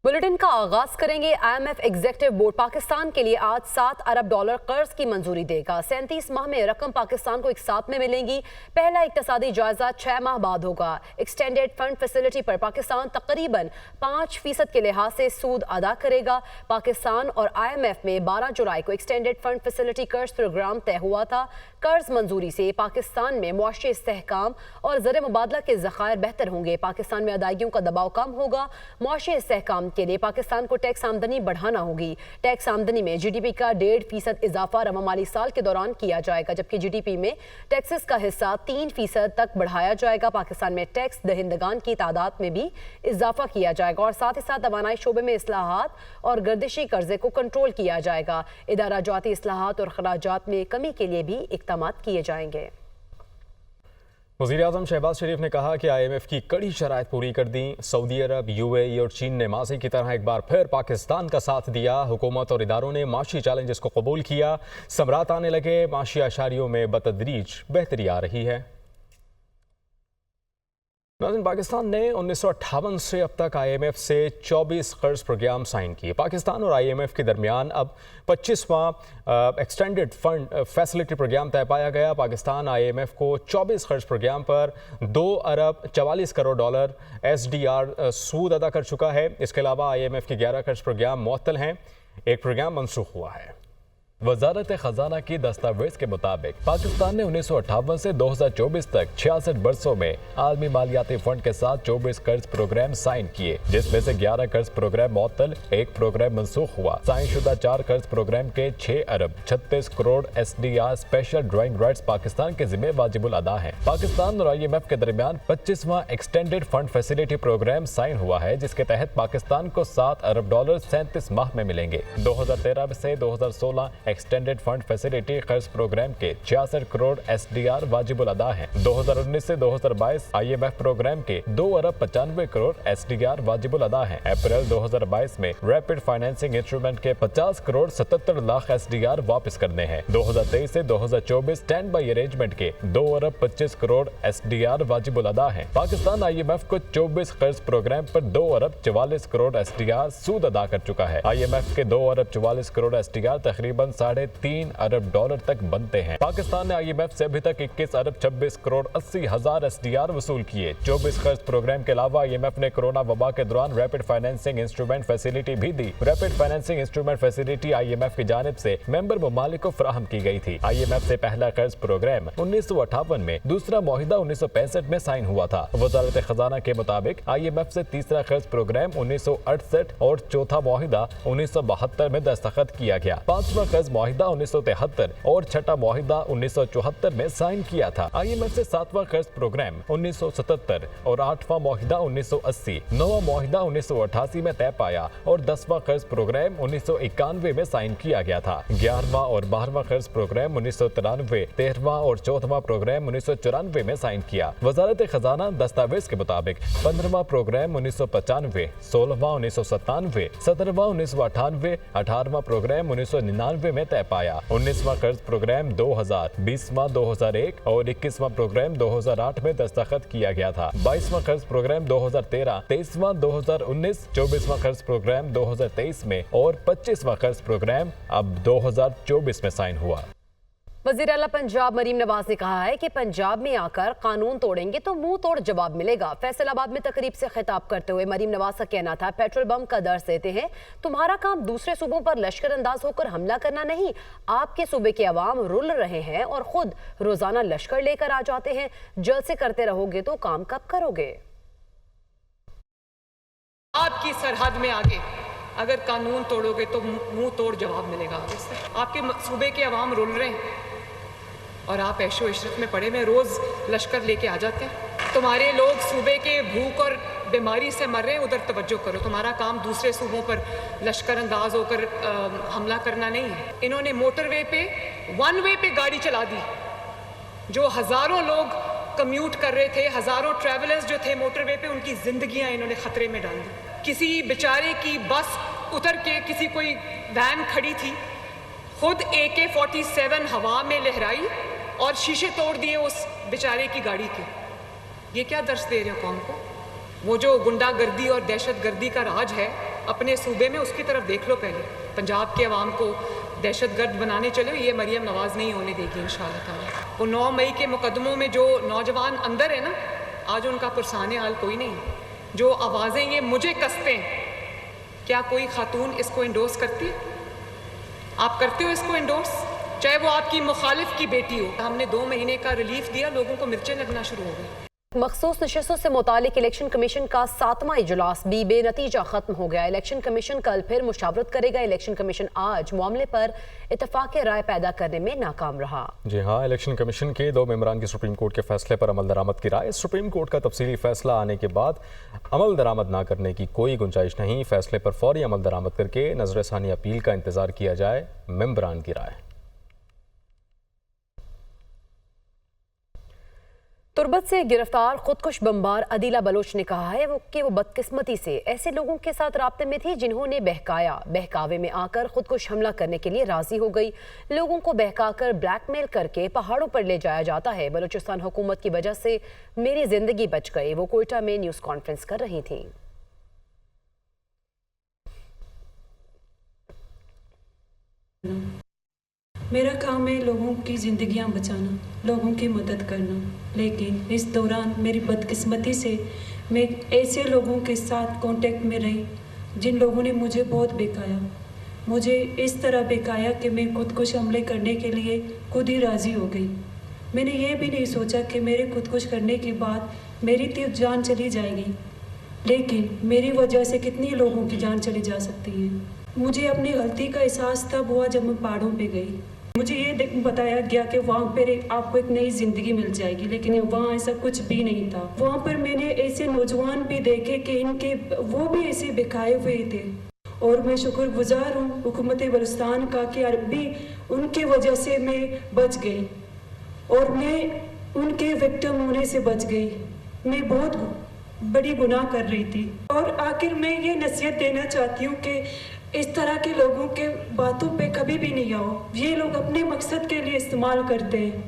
Bulletin का आगाज करेंगे। IMF एग्जीक्यूटिव बोर्ड पाकिस्तान के लिए आज $7 अरब कर्ज की मंजूरी देगा। 37 माह में रकम पाकिस्तान को एक साथ में मिलेंगी। पहला इक्तिसादी जायजा 6 माह बाद होगा। एक्सटेंडेड फंड फैसिलिटी पर पाकिस्तान तकरीबन 5% के लिहाज से सूद अदा करेगा। पाकिस्तान और IMF में 12 जुलाई को एक्सटेंडेड फंड फैसिलिटी कर्ज प्रोग्राम तय हुआ था। कर्ज मंजूरी से पाकिस्तान में मुआशी इस्तेहकाम और ज़र मुबादला के ज़खायर बेहतर होंगे। पाकिस्तान में अदायगियों का दबाव कम होगा। मुआशी इस्तेहकाम के लिए पाकिस्तान को टैक्स आमदनी बढ़ाना होगी। टैक्स आमदनी में GDP का 1.5% इजाफा रवा माली साल के दौरान किया जाएगा, जबकि GDP में टैक्सेस का हिस्सा 3% तक बढ़ाया जाएगा। पाकिस्तान में टैक्स दहिंदगान की तादाद में भी इजाफा किया जाएगा और साथ ही साथ तवानाई शोबे में इस्लाहात और गर्दिशी कर्जे को कंट्रोल किया जाएगा। इदारा जाती इस्लाहात और खराजात में कमी के लिए भी इक़दामात किए जाएंगे। वज़ीर-ए-आज़म शहबाज शरीफ ने कहा कि IMF की कड़ी शराइत पूरी कर दी। सऊदी अरब, UAE और चीन ने माज़ी की तरह एक बार फिर पाकिस्तान का साथ दिया। हुकूमत और इदारों ने माशी चैलेंजेस को कबूल किया। समरात आने लगे। माशी आशारियों में बतदरीज बेहतरी आ रही है। पाकिस्तान ने 1958 से अब तक IMF से 24 कर्ज प्रोग्राम साइन किए। पाकिस्तान और IMF के दरमियान अब 25वां एक्सटेंडेड फंड फैसिलिटी प्रोग्राम तय पाया गया। पाकिस्तान IMF को 24 कर्ज प्रोग्राम पर $2 अरब 44 करोड़ SDR सूद अदा कर चुका है। इसके अलावा IMF के 11 कर्ज प्रोग्राम मुअत्तल हैं। एक प्रोग्राम मनसूख हुआ है। वजारत खजाना की दस्तावेज के मुताबिक पाकिस्तान ने 1958 से 2024 तक 66 बरसों में आलमी मालियाती फंड के साथ 24 कर्ज प्रोग्राम साइन किए, जिसमें से 11 कर्ज प्रोग्राम मुअत्तल, एक प्रोग्राम मनसूख हुआ। साइन शुदा 4 कर्ज प्रोग्राम के 6 अरब 36 crore SDR special drawing rights Pakistan के जिम्मे वाजिबुल अदा है। पाकिस्तान और IMF के दरमियान 25वां extended fund facility programme sign हुआ है, जिसके तहत पाकिस्तान को $7 अरब 37 माह में मिलेंगे। 2013 से 2016 एक्सटेंडेड फंड फैसिलिटी कर्ज प्रोग्राम के 66 करोड़ SDR वाजिबुल अदा हैं। 2019 से 2022 IMF प्रोग्राम के 2 अरब 95 करोड़ SDR वाजिबुल अदा हैं। अप्रैल 2022 में रैपिड फाइनेंसिंग इंस्ट्रूमेंट के 50 करोड़ 77 लाख SDR वापस करने हैं। 2023 से 2024 स्टैंड बाई अरेंजमेंट के 2 अरब 25 करोड़ SDR वाजिबुल अदा हैं। पाकिस्तान IMF को 24 कर्ज प्रोग्राम पर 2 अरब 44 करोड़ SDR सूद अदा कर चुका है। IMF के 2 अरब 44 करोड़ SDR तकरीबन $3.5 अरब तक बनते हैं। पाकिस्तान ने IMF से अभी तक 21 अरब 26 करोड़ 80 हजार SDR वसूल किए। 24 कर्ज प्रोग्राम के अलावा IMF ने कोरोना वबा के दौरान रैपिड फाइनेंसिंग इंस्ट्रूमेंट फैसिलिटी भी दी। Rapid financing instrument facility IMF की जानिब से मेंबर ममालिक को फराहम की गई थी। IMF से पहला कर्ज प्रोग्राम 1958 में, दूसरा मुआहिदा 1965 में साइन हुआ था। वजारत खजाना के मुताबिक IMF से तीसरा कर्ज प्रोग्राम 1968 और चौथा मुआहिदा 1972 में दस्तखत किया गया। पांचवा कर्ज मुआहिदा 1973 और छठा मुआहिदा 1974 में साइन किया था। IMF से 7वां कर्ज प्रोग्राम 1977 और 8वां मुआहिदा 1980, 9वां मुआहिदा 1988 में तय पाया और 10वां कर्ज प्रोग्राम 1991 में साइन किया गया था। 11वां और 12वां कर्ज प्रोग्राम 1993, 13वां और 14वां प्रोग्राम 1994 में साइन किया। वजारत खजाना दस्तावेज के मुताबिक 15वां प्रोग्राम 1995, 16वां 1997, 17वां 1998, 18वां प्रोग्राम 1999 में तय पाया। 19वां कर्ज प्रोग्राम 2000, 20वां 2001 और 21वां प्रोग्राम 2008 में दस्तखत किया गया था। 22वां कर्ज प्रोग्राम 2013, 23वां 2019, 24वां कर्ज प्रोग्राम 2023 में और 25वां कर्ज प्रोग्राम अब 2024 में साइन हुआ। वज़ीर आला पंजाब मरीम नवाज ने कहा है कि पंजाब में आकर कानून तोड़ेंगे तो मुंह तोड़ जवाब मिलेगा। फैसलाबाद में तकरीब से खिताब करते हुए मरीम नवाज का कहना था, पेट्रोल बम का दर्ज देते हैं, तुम्हारा काम दूसरे सूबों पर लश्कर अंदाज होकर हमला करना नहीं। आपके सूबे के अवाम रुल रहे हैं और खुद रोजाना लश्कर लेकर आ जाते हैं। जलसे करते रहोगे तो काम कब करोगे? आपकी सरहद में आगे अगर कानून तोड़ोगे तो मुंह तोड़ जवाब मिलेगा। आपके सूबे के अवाम रुल रहे हैं और आप ऐशो इशरत में पड़े में रोज लश्कर लेके आ जाते हैं। तुम्हारे लोग सूबे के भूख और बीमारी से मर रहे हैं, उधर तवज्जो करो। तुम्हारा काम दूसरे सूबों पर लश्कर अंदाज होकर हमला करना नहीं है। इन्होंने मोटरवे पे 1 वे पे गाड़ी चला दी। जो हजारों लोग कम्यूट कर रहे थे, हजारों ट्रैवलर्स जो थे मोटरवे पे, उनकी जिंदगियां इन्होंने खतरे में डाल दी। किसी बेचारे की बस उतर के किसी कोई वैन खड़ी थी, खुद AK-47 हवा में लहराई और शीशे तोड़ दिए उस बेचारे की गाड़ी के। ये क्या दर्श दे रहे हो कौम को? वो जो गुंडागर्दी और दहशत गर्दी का राज है, اپنے صوبے میں اس کی طرف دیکھ لو پہلے. پنجاب کے عوام کو دہشت گرد بنانے چلے ہو, یہ مریم نواز نہیں ہونے دے گی انشاءاللہ تعالیٰ. وہ 9 مئی کے مقدموں میں جو نوجوان اندر ہے نا, آج ان کا پرسان حال کوئی نہیں. جو آوازیں یہ مجھے کستے ہیں, کیا کوئی خاتون اس کو انڈورس کرتی ہے؟ آپ کرتے ہو اس کو انڈورس؟ چاہے وہ آپ کی مخالف کی بیٹی ہو. ہم نے 2 مہینے کا ریلیف دیا, لوگوں کو مرچیں لگنا شروع ہو گئی. مخصوص نشستوں سے متعلق الیکشن کمیشن کا 7واں اجلاس بھی بے نتیجہ ختم ہو گیا. الیکشن کمیشن کل پھر مشاورت کرے گا. الیکشن کمیشن آج معاملے پر اتفاق رائے پیدا کرنے میں ناکام رہا. جی ہاں, الیکشن کمیشن کے 2 ممبران کی سپریم کورٹ کے فیصلے پر عمل درآمد کی رائے. سپریم کورٹ کا تفصیلی فیصلہ آنے کے بعد عمل درآمد نہ کرنے کی کوئی گنجائش نہیں. فیصلے پر فوری عمل درآمد کر کے نظر ثانی اپیل کا انتظار کیا جائے. ممبران کی رائے. تربت سے گرفتار خودکش بمبار عدیلہ بلوچ نے کہا ہے کہ وہ بدقسمتی سے ایسے لوگوں کے ساتھ رابطے میں تھی جنہوں نے بہکاوے میں آ کر خودکش حملہ کرنے کے لیے راضی ہو گئی. لوگوں کو بہکا کر بلیک میل کر کے پہاڑوں پر لے جایا جاتا ہے. بلوچستان حکومت کی وجہ سے میری زندگی بچ گئی. وہ کوئٹہ میں نیوز کانفرنس کر رہی تھیں. میرا کام ہے لوگوں کی زندگیاں بچانا, لوگوں کی مدد کرنا, لیکن اس دوران میری بدقسمتی سے میں ایسے لوگوں کے ساتھ کانٹیکٹ میں رہی جن لوگوں نے مجھے بہت بہکایا. مجھے اس طرح بہکایا کہ میں خودکش حملے کرنے کے لیے خود ہی راضی ہو گئی. میں نے یہ بھی نہیں سوچا کہ میرے خودکش کرنے کے بعد میری تو جان چلی جائے گی, لیکن میری وجہ سے کتنی لوگوں کی جان چلی جا سکتی ہے. مجھے اپنی غلطی کا احساس تب ہوا جب میں پہاڑوں پہ گئی. مجھے یہ بتایا گیا کہ وہاں پر آپ کو ایک نئی زندگی مل جائے گی, لیکن وہاں ایسا کچھ بھی نہیں تھا. وہاں پر میں نے ایسے نوجوان بھی دیکھے کہ ان کے وہ بھی ایسے بکھائے ہوئے تھے, اور میں شکر گزار ہوں حکومت بلوچستان کا کہ عربی ان کی وجہ سے میں بچ گئی, اور میں ان کے وکٹم ہونے سے بچ گئی. میں بہت بڑی گناہ کر رہی تھی. اور آخر میں یہ نصیحت دینا چاہتی ہوں کہ اس طرح کے لوگوں کے باتوں پہ کبھی بھی نہیں آؤ. یہ لوگ اپنے مقصد کے لیے استعمال کرتے ہیں.